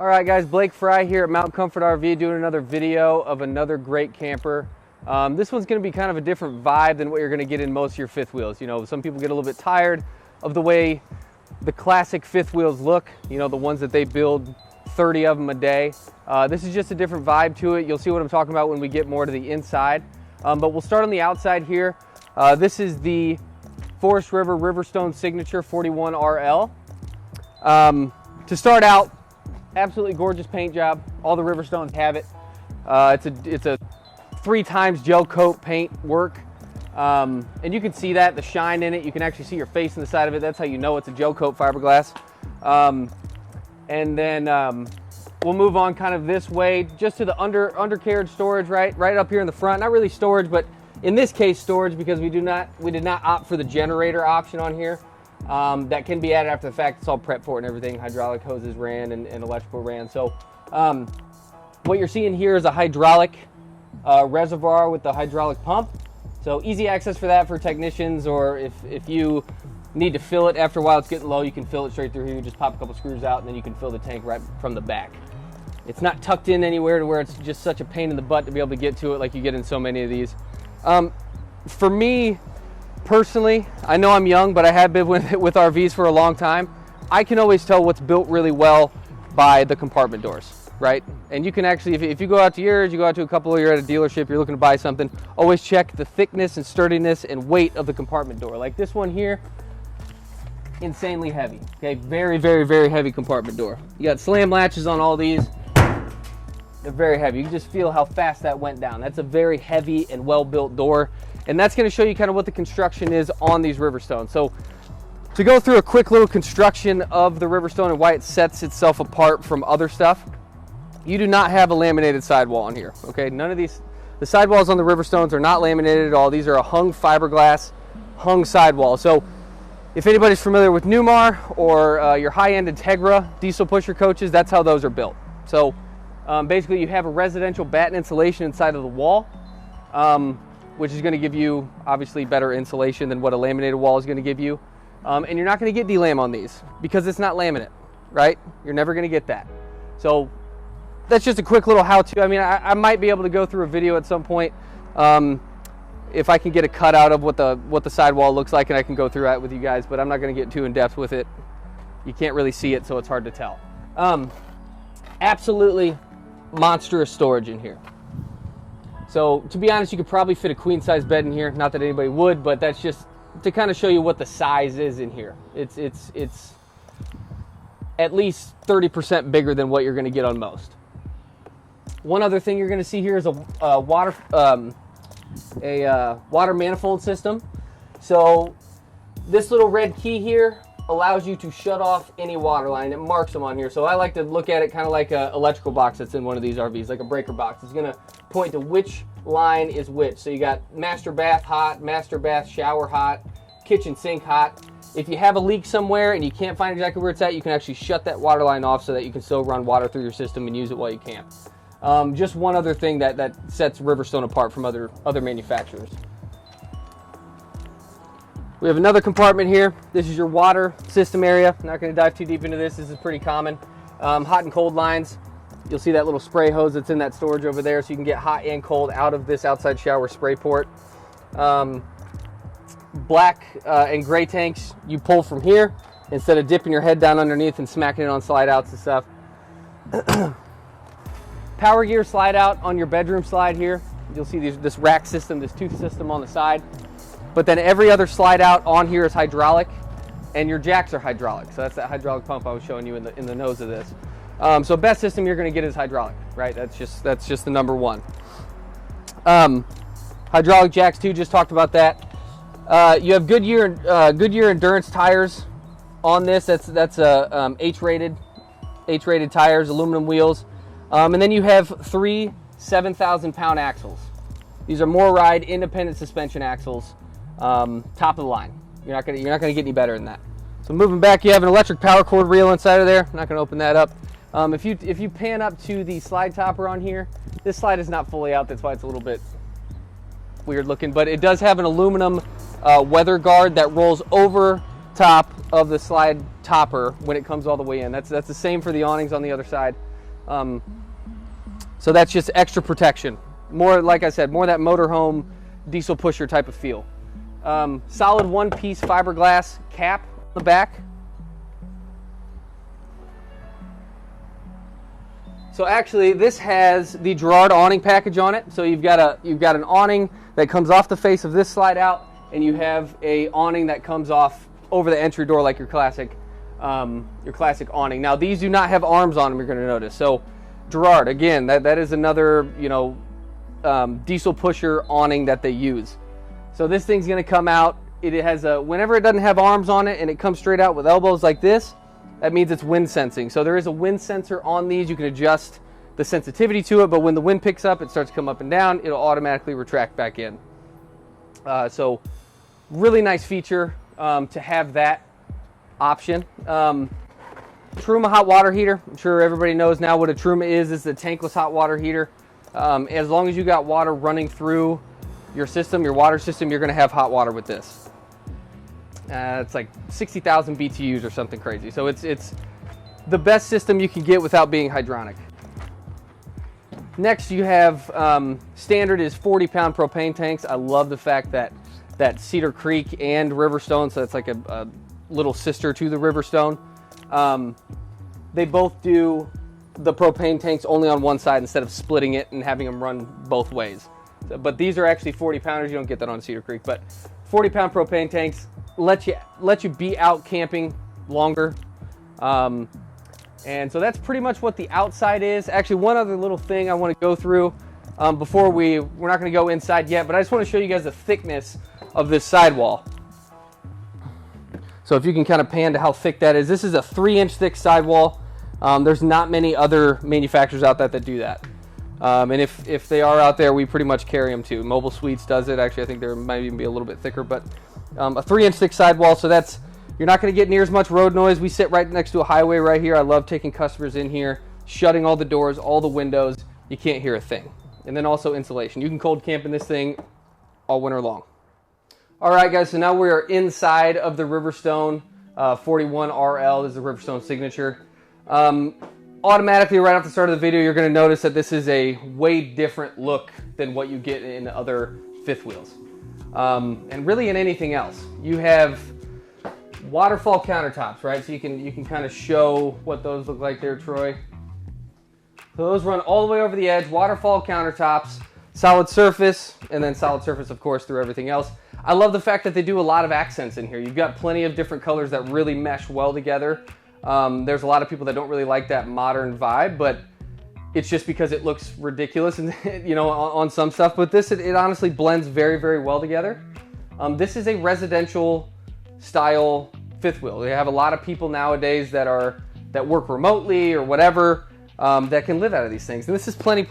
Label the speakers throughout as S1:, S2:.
S1: All right guys, Blake Fry here at Mountain Comfort RV doing another video of another great camper. This one's going to be kind of a different vibe than what you're going to get in most of your fifth wheels. You know, some people get a little bit tired of the way the classic fifth wheels look, you know, the ones that they build 30 of them a day. This is just a different vibe to it. You'll see what I'm talking about when we get more to the inside. But we'll start on the outside here. This is the Forest River Riverstone Signature 41RL. To start out, absolutely gorgeous paint job. All the Riverstones have it. It's a 3 times gel coat paint work. And you can see that, the shine in it. You can actually see your face in the side of it. That's how you know it's a gel coat fiberglass. And then we'll move on kind of this way, just to the undercarriage storage, right up here in the front. Not really storage, but in this case storage, because we did not opt for the generator option on here. That can be added after the fact. It's all prepped for it and everything. Hydraulic hoses ran and electrical ran. So what you're seeing here is a hydraulic reservoir with the hydraulic pump. So easy access for that for technicians, or if you need to fill it after a while, it's getting low, you can fill it straight through here. You just pop a couple screws out and then you can fill the tank right from the back. It's not tucked in anywhere to where it's just such a pain in the butt to be able to get to it like you get in so many of these. For me, personally, I know I'm young, but I have been with RVs for a long time. I can always tell what's built really well by the compartment doors, right? And you can actually, if you go out to yours, you go out to a couple, you're at a dealership, you're looking to buy something, always check the thickness and sturdiness and weight of the compartment door. Like this one here, insanely heavy, okay? Very, very, very heavy compartment door. You got slam latches on all these. They're very heavy. You can just feel how fast that went down. That's a very heavy and well-built door. And that's going to show you kind of what the construction is on these Riverstones. So to go through a quick little construction of the Riverstone and why it sets itself apart from other stuff, you do not have a laminated sidewall on here, okay? None of these, the sidewalls on the Riverstones are not laminated at all. These are a hung fiberglass, hung sidewall. So if anybody's familiar with Newmar or your high-end Integra diesel pusher coaches, that's how those are built. So basically you have a residential batten insulation inside of the wall, which is going to give you obviously better insulation than what a laminated wall is going to give you. And you're not going to get delam on these because it's not laminate, right? You're never going to get that. So that's just a quick little how-to. I mean, I might be able to go through a video at some point if I can get a cutout of what the sidewall looks like, and I can go through that with you guys, but I'm not going to get too in-depth with it. You can't really see it, so it's hard to tell. Absolutely monstrous storage in here. So to be honest, you could probably fit a queen-size bed in here. Not that anybody would, but that's just to kind of show you what the size is in here. It's at least 30% bigger than what you're going to get on most. One other thing you're going to see here is a water manifold system. So this little red key here allows you to shut off any water line. It marks them on here. So I like to look at it kind of like an electrical box that's in one of these RVs, like a breaker box. It's going to point to which line is which. So you got master bath hot, master bath shower hot, kitchen sink hot. If you have a leak somewhere and you can't find exactly where it's at, you can actually shut that water line off so that you can still run water through your system and use it while you can. Just one other thing that sets Riverstone apart from other manufacturers. We have another compartment here. This is your water system area. I'm not going to dive too deep into this. This is pretty common. Hot and cold lines. You'll see that little spray hose that's in that storage over there, so you can get hot and cold out of this outside shower spray port. Black and gray tanks you pull from here instead of dipping your head down underneath and smacking it on slide outs and stuff. Power gear slide out on your bedroom slide here. You'll see this rack system, this tooth system on the side. But then every other slide out on here is hydraulic, and your jacks are hydraulic. So that's that hydraulic pump I was showing you in the nose of this. So best system you're going to get is hydraulic, right? That's just the number one. Hydraulic jacks too. Just talked about that. You have Goodyear endurance tires on this. That's H-rated tires, aluminum wheels, and then you have 3 7,000-pound axles. These are MoreRide independent suspension axles. Top of the line. You're not gonna get any better than that. So moving back, you have an electric power cord reel inside of there. I'm not gonna open that up. If you pan up to the slide topper on here, this slide is not fully out. That's why it's a little bit weird looking, but it does have an aluminum weather guard that rolls over top of the slide topper when it comes all the way in. That's the same for the awnings on the other side. So that's just extra protection. More, like I said, more that motorhome diesel pusher type of feel. Solid one-piece fiberglass cap on the back. So actually, this has the Girard awning package on it. So you've got an awning that comes off the face of this slide out, and you have a awning that comes off over the entry door like your classic awning. Now these do not have arms on them. You're going to notice. So Girard, again, that is another diesel pusher awning that they use. So this thing's going to come out. It has whenever it doesn't have arms on it and it comes straight out with elbows like this, that means it's wind sensing. So there is a wind sensor on these. You can adjust the sensitivity to it, but when the wind picks up, it starts to come up and down. It'll automatically retract back in. So really nice feature to have that option. Truma hot water heater. I'm sure everybody knows now what a Truma is. It's a tankless hot water heater. As long as you got water running through your system, your water system, you're going to have hot water with this. It's like 60,000 BTUs or something crazy. So it's the best system you can get without being hydronic. Next, you have standard is 40-pound propane tanks. I love the fact that Cedar Creek and Riverstone, so it's like a little sister to the Riverstone. They both do the propane tanks only on one side instead of splitting it and having them run both ways. But these are actually 40-pounders. You don't get that on Cedar Creek, but 40-pound propane tanks let you be out camping longer. And so that's pretty much what the outside is. Actually, one other little thing I want to go through before we're not going to go inside yet, but I just want to show you guys the thickness of this sidewall. So if you can kind of pan to how thick that is, this is a 3-inch thick sidewall. There's not many other manufacturers out there that do that. And if they are out there, we pretty much carry them too. Mobile Suites does it. Actually, I think there might even be a little bit thicker, but a 3-inch thick sidewall. So you're not going to get near as much road noise. We sit right next to a highway right here. I love taking customers in here, shutting all the doors, all the windows. You can't hear a thing. And then also insulation. You can cold camp in this thing all winter long. All right, guys, so now we are inside of the Riverstone 41RL is the Riverstone signature. Automatically, right off the start of the video, you're going to notice that this is a way different look than what you get in other fifth wheels. And really in anything else. You have waterfall countertops, right? So you can kind of show what those look like there, Troy. So those run all the way over the edge, waterfall countertops, solid surface, and then solid surface, of course, through everything else. I love the fact that they do a lot of accents in here. You've got plenty of different colors that really mesh well together. There's a lot of people that don't really like that modern vibe, but it's just because it looks ridiculous and on some stuff. But this, it honestly blends very, very well together. This is a residential style fifth wheel. They have a lot of people nowadays that work remotely or whatever that can live out of these things. And this is plenty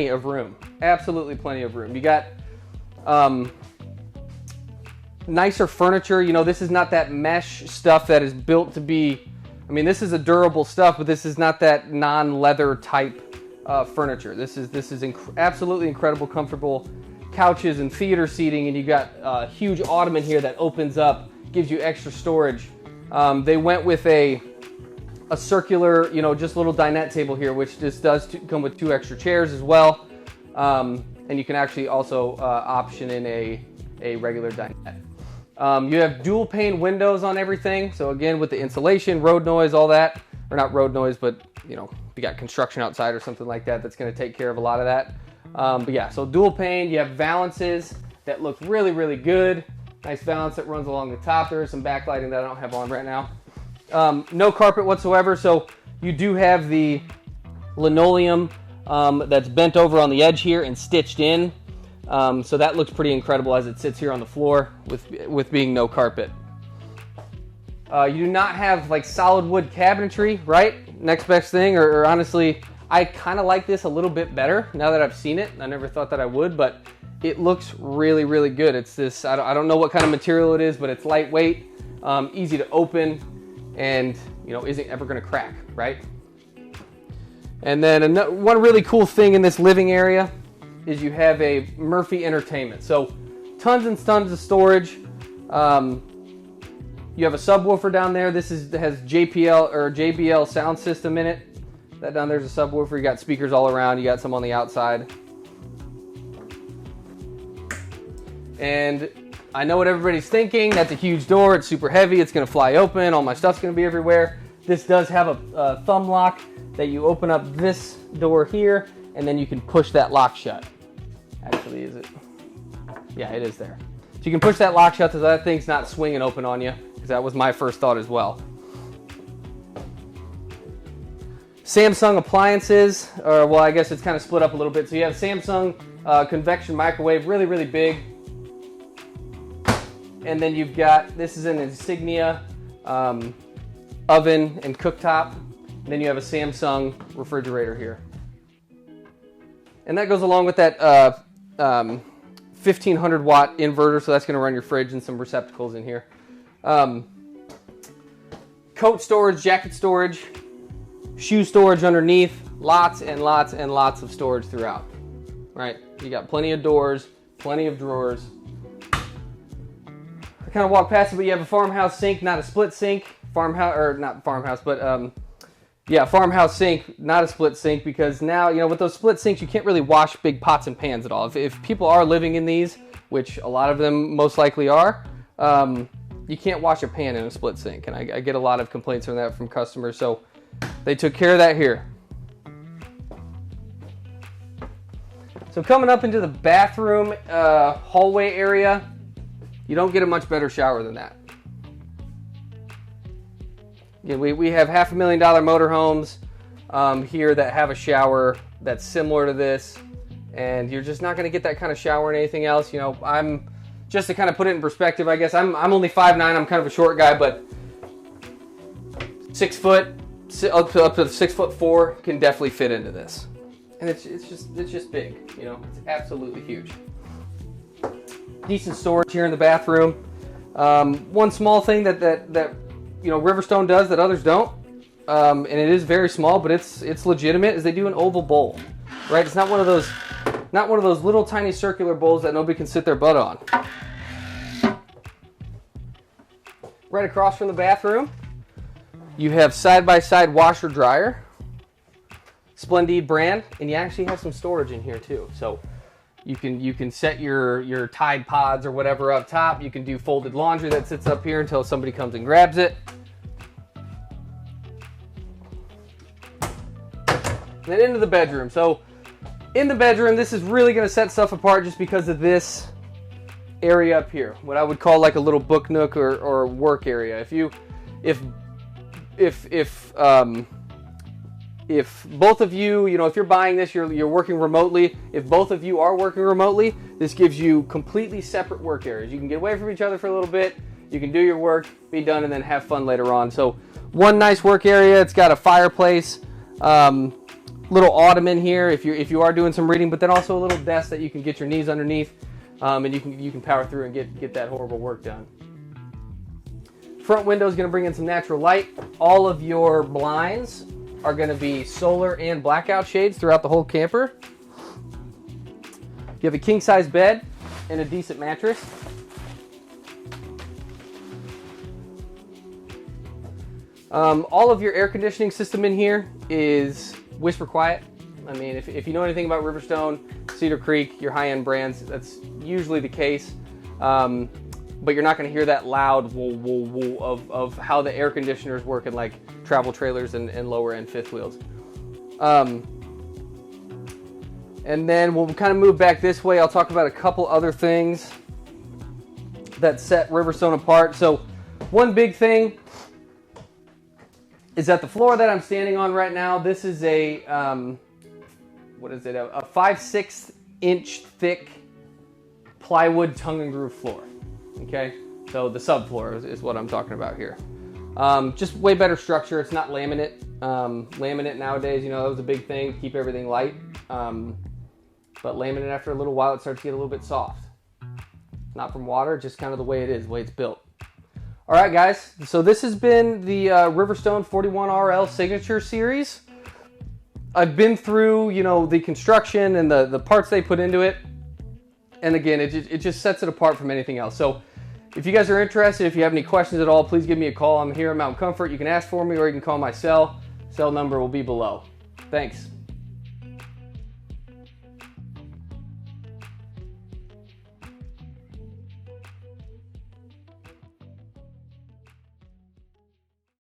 S1: of room. Absolutely plenty of room. You got nicer furniture. This is not that mesh stuff that is built to be. I mean, this is a durable stuff, but this is not that non-leather type furniture. This is absolutely incredible, comfortable couches and theater seating, and you got a huge ottoman here that opens up, gives you extra storage. They went with a circular, just little dinette table here, which just does come with 2 extra chairs as well, and you can actually also option in a regular dinette. You have dual pane windows on everything. So again, with the insulation, road noise, all that, or not road noise, but if you got construction outside or something like that, that's going to take care of a lot of that. But yeah, so dual pane, you have valances that look really, really good. Nice valance that runs along the top. There is some backlighting that I don't have on right now. No carpet whatsoever. So you do have the linoleum that's bent over on the edge here and stitched in. So that looks pretty incredible as it sits here on the floor with being no carpet. You do not have like solid wood cabinetry, right? Next best thing, or honestly, I kind of like this a little bit better now that I've seen it. I never thought that I would, but it looks really, really good. It's this, I don't know what kind of material it is, but it's lightweight, easy to open, and isn't ever going to crack, right? And then one really cool thing in this living area is you have a Murphy Entertainment. So tons and tons of storage. You have a subwoofer down there. This has JBL sound system in it. That down there's a subwoofer. You got speakers all around. You got some on the outside. And I know what everybody's thinking. That's a huge door. It's super heavy. It's going to fly open. All my stuff's going to be everywhere. This does have a thumb lock that you open up this door here, and then you can push that lock shut. Actually, is it? Yeah, it is there. So you can push that lock shut so that thing's not swinging open on you, because that was my first thought as well. Samsung appliances, or well, I guess it's kind of split up a little bit. So you have Samsung convection microwave, really, really big. And then you've got, this is an Insignia oven and cooktop. And then you have a Samsung refrigerator here. And that goes along with that 1500 watt inverter, so that's going to run your fridge and some receptacles in here. Coat storage, jacket storage, shoe storage underneath, lots and lots and lots of storage throughout. Right? You got plenty of doors, plenty of drawers. I kind of walk past it, but you have a farmhouse sink, not a split sink. Farmhouse, or not farmhouse, but yeah, farmhouse sink, not a split sink, because now, you know, with those split sinks, you can't really wash big pots and pans at all. If people are living in these, which a lot of them most likely are, you can't wash a pan in a split sink. And I get a lot of complaints on that from customers, so they took care of that here. So coming up into the bathroom hallway area, you don't get a much better shower than that. Yeah, we have $500,000 motorhomes here that have a shower that's similar to this, and you're just not going to get that kind of shower in anything else. You know, I'm just to kind of put it in perspective, I guess I'm only 5'9", I'm kind of a short guy, but 6 foot up to 6'4" can definitely fit into this, and it's just big. You know, it's absolutely huge. Decent storage here in the bathroom. One small thing that you know Riverstone does that others don't, and it is very small, but it's legitimate, is they do an oval bowl, right? It's not one of those little tiny circular bowls that nobody can sit their butt on. Right across from the bathroom, you have side-by-side washer dryer, Splendid brand, and you actually have some storage in here too. So you can set your Tide Pods or whatever up top. You can do folded laundry that sits up here until somebody comes and grabs it. And then into the bedroom. So in the bedroom, this is really going to set stuff apart just because of this area up here, what I would call like a little book nook or work area. If both of you, you know, if you're buying this, you're working remotely. If both of you are working remotely, this gives you completely separate work areas. You can get away from each other for a little bit. You can do your work, be done, and then have fun later on. So one nice work area. It's got a fireplace, little ottoman here if you are doing some reading, but then also a little desk that you can get your knees underneath, and you can power through and get that horrible work done. Front window is going to bring in some natural light. All of your blinds are going to be solar and blackout shades throughout the whole camper. You have a king size bed and a decent mattress. All of your air conditioning system in here is whisper quiet. I mean, if you know anything about Riverstone, Cedar Creek, your high-end brands, that's usually the case. But you're not going to hear that loud woo woo woo of how the air conditioners work in like travel trailers and lower end fifth wheels. And then we'll kind of move back this way. I'll talk about a couple other things that set Riverstone apart. So one big thing is that the floor that I'm standing on right now, this is a, what is it, a 5/6 inch thick plywood tongue and groove floor. Okay, so the subfloor is what I'm talking about here. Just way better structure. It's not laminate. Laminate nowadays, you know, that was a big thing to keep everything light. But laminate, after a little while, it starts to get a little bit soft. Not from water, just kind of the way it is, the way it's built. All right, guys. So this has been the Riverstone 41RL Signature Series. I've been through, you know, the construction and the parts they put into it. And again, it just sets it apart from anything else. So if you guys are interested, if you have any questions at all, please give me a call. I'm here at Mountain Comfort. You can ask for me or you can call my cell. Cell number will be below. Thanks.